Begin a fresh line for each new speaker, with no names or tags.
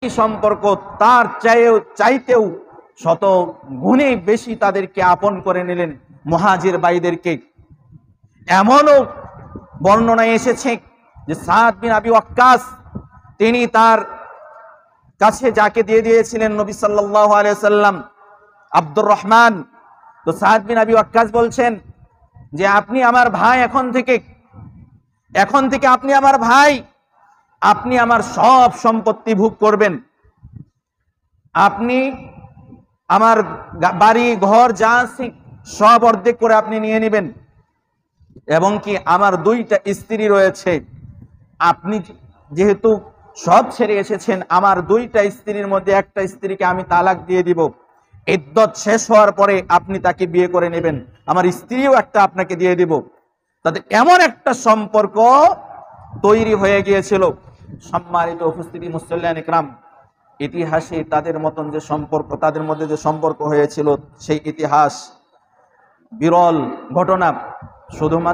সম্পর্ক তার চাইতেও শত গুণে বেশি তাদেরকে আপন করে নিলেন মুহাজির ভাইদেরকে। এমনও বর্ণনায় এসেছে যে সাদ বিন আবি ওয়াক্কাস তিনি তার কাছে যাকে দিয়ে দিয়েছিলেন নবী সাল্লাল্লাহু আলাইহি ওয়াসাল্লাম, আব্দুর রহমান। তো সাদ বিন আবি ওয়াক্কাস বলছেন যে আপনি আমার ভাই, এখন থেকে আপনি আমার ভাই, আপনি আমার সব সম্পত্তি ভোগ করবেন, আপনি আমার বাড়ি ঘর যা আছে সব অর্ধেক করে আপনি নিয়ে নেবেন, এবং কি আমার 2টা স্ত্রী রয়েছে, আপনি যেহেতু সব ছেড়ে এসেছেন, আমার 2টা স্ত্রীর মধ্যে একটা স্ত্রীকে আমি তালাক দিয়ে দিব, ইদ্দত শেষ হওয়ার পরে আপনি তাকে বিয়ে করে নেবেন, আমার স্ত্রীও একটা আপনাকে দিয়ে দিব। তাদের এমন একটা সম্পর্ক তৈরি হয়ে গিয়েছিল। সম্মানিত উপস্থিতি মুসল্লিয়ান ইকরাম, ইতিহাসে তাদের মতন যে সম্পর্ক, তাদের মধ্যে যে সম্পর্ক হয়েছিল, সেই ইতিহাস বিরল ঘটনা। শুধুমাত্র